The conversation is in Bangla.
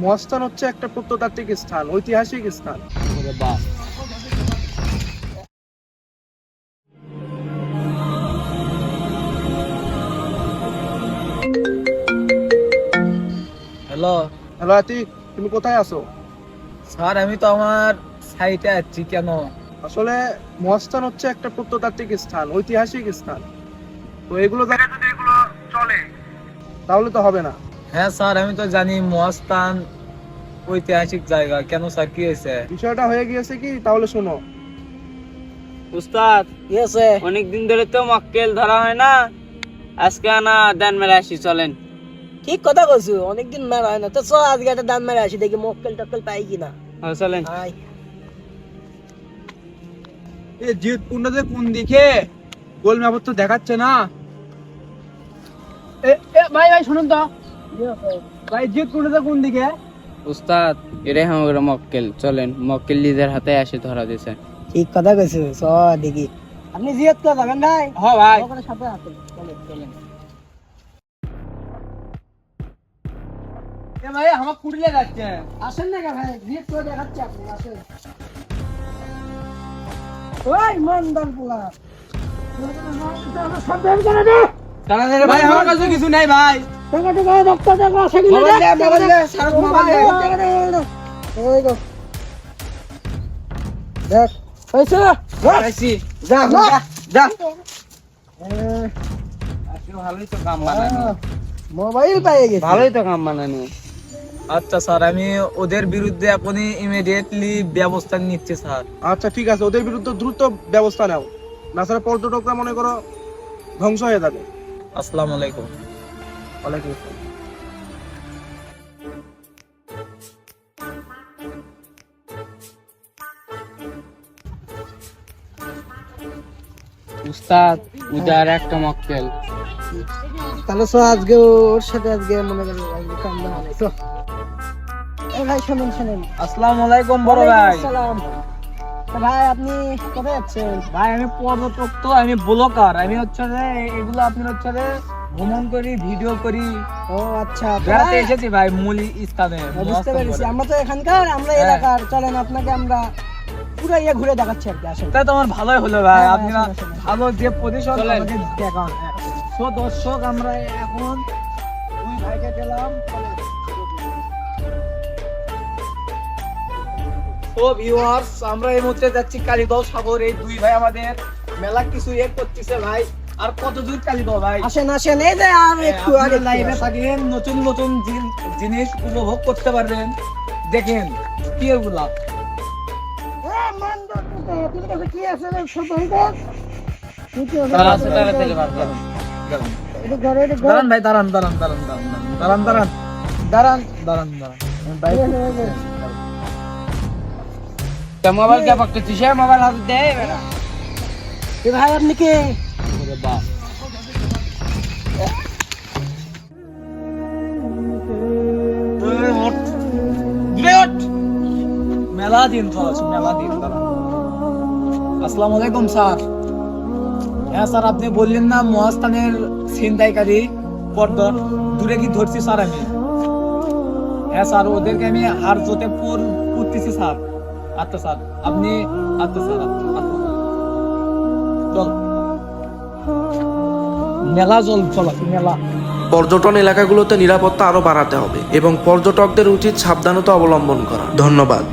মহাস্থান হচ্ছে একটা প্রত্নতাত্ত্বিক স্থান, ঐতিহাসিক স্থান। হ্যালো হ্যালো আতিক, তুমি কোথায় আছো? স্যার, আমি তো আমার সাইটে আছি। কেন? আসলে মহাস্থান হচ্ছে একটা প্রত্নতাত্ত্বিক স্থান, ঐতিহাসিক স্থান। তো এগুলো জায়গায় যদি এগুলো চলে তাহলে তো হবে না। হ্যাঁ স্যার, আমি তো জানি মহাস্থান ঐতিহাসিক জায়গা। কেন স্যার, কি হয়েছে? বিষয়টা হয়ে গিয়েছে কি, তাহলে শোনো। উস্তাদ, অনেকদিন ধরে তো মক্কেল ধরা হয় না, আজকে আনা দান মেরে আসি, চলেন। ঠিক কথা কইছো, অনেকদিন মেলা হয় না তো। চল আজকে একটা দাম মেরে আসি, দেখি মক্কেল টক্কেল পাই কিনা। হ্যাঁ, চলেন। আয়। এই জিতপুরটা যে কোন দিকে গোল ম্যাপ তো দেখাচ্ছে না। ভাই ভাই শুনুন তো, ভাই জিতপুরটা কোন দিকে? উস্তাদ, এটাই আমার মক্কেল, চলেন। মক্কেল নিজের হাতে আসে ধরা দিয়েছে। ঠিক কথা কইছো, চল দেখি। আপনি জিয়ত করে যাবেন ভাই? হ্যাঁ ভাই। ওখানে সাথে আছেন, চলেন চলেন। এ ভাই আমার কুড়িলে যাচ্ছে। আসেন না ভাই, জিয়ত করে দেখাচ্ছি, আপনি আসেন। ওই মন্দার পোলা, ভাই আমার কাছে কিছু নাই ভাই। টাকা টাকা রক্ত টাকা আছে কিনা মোবাইল দে, দেখ, মোবাইল দে, সারা মোবাইল দে। এই গো দেখ হয়েছে। আসি। যা যা যা। আজকে ভালোই তো কাম বানানো। মোবাইল পেয়ে গেছে। ভালোই তো কাম বানানো। আচ্ছা স্যার, আমি ওদের বিরুদ্ধে এখনই ইমিডিয়েটলি ব্যবস্থা নিচ্ছি স্যার। আচ্ছা ঠিক আছে, ওদের বিরুদ্ধে দ্রুত ব্যবস্থা নাও, না ছাড়া পর্যটকরা মনে করো ধ্বংস হয়ে যাবে। আসসালামু আলাইকুম। ওয়ালাইকুম আসসালাম। উস্তাদ, উদার একটা মক্কেল। তাহলে তো আজকে ওর সাথে আজকে মনে করি আজকে কামড়া হবে তো। এই ভাই শুনুন শুনুন। আসসালামু আলাইকুম বড় ভাই। আসসালাম। তো ভাই আপনি কোথায় যাচ্ছেন? ভাই আমি পর্যটক, তো আমি ব্লগার। আমি হচ্ছে যে এগুলো আপনার হচ্ছে যে ভ্রমণ করি, ভিডিও করি, ও আচ্ছা, তো বেড়াতে ভাই, এসেছি ভাই মূল স্থানে। বুঝতে পেরেছি। আমরা তো এখানকার, আমরা হ্যাঁ। এলাকার। চলেন আপনাকে আমরা পুরো ইয়ে ঘুরে দেখাচ্ছি আর কি। আসেন। তাই তো আমার ভালোই হলো ভাই, হ্যাঁ, আপনারা আসেন, আসেন। ভালো যে পজিশন চলেন। আমাকে দেখান। তো দর্শক, আমরা এখন দুই ভাইকে পেলাম। তো ভিউয়ার্স, আমরা এই মুহূর্তে যাচ্ছি কালীদহ সাগর। এই দুই ভাই আমাদের মেলা কিছু ইয়ে করতেছে ভাই। আর কত দূর কালীদহ ভাই? আসেন আসেন, এই যে আর একটু আর আপনারা একটু লাইভে আসেন। থাকেন, নতুন নতুন জিনিস উপভোগ করতে পারবেন। দেখেন কি এগুলা। কি আছে রে, ছোট হইতে? তারা আছে, তারা তেলে ভাত খাবে। এটা ঘরে, এটা ঘরে। দাঁড়ান ভাই, দাঁড়ান দাঁড়ান দাঁড়ান দাঁড়ান দাঁড়ান দাঁড়ান দাঁড়ান দাঁড়ান দাঁড়ান। আমি বাইক তা মোবাইল কে পকড়েছিস? মোবাইল হাতে দে বেটা। এ ভাই আপনি কে? বাহ, মেলা দিন তো আছে, মেলা দিন। দাঁড়ান। আসসালামু আলাইকুম স্যার। হ্যাঁ স্যার, আপনি বললেন না মহাস্থানের ছিনতাইকারী পর্দর, দূরে কি ধরছি স্যার আমি? হ্যাঁ স্যার, ওদেরকে আমি হার জোতে পুরতেছি স্যার। আচ্ছা স্যার, আপনি আচ্ছা স্যার, আচ্ছা চল মেলা, চল চল মেলা। পর্যটন এলাকাগুলোতে নিরাপত্তা আরও বাড়াতে হবে এবং পর্যটকদের উচিত সাবধানতা অবলম্বন করা। ধন্যবাদ।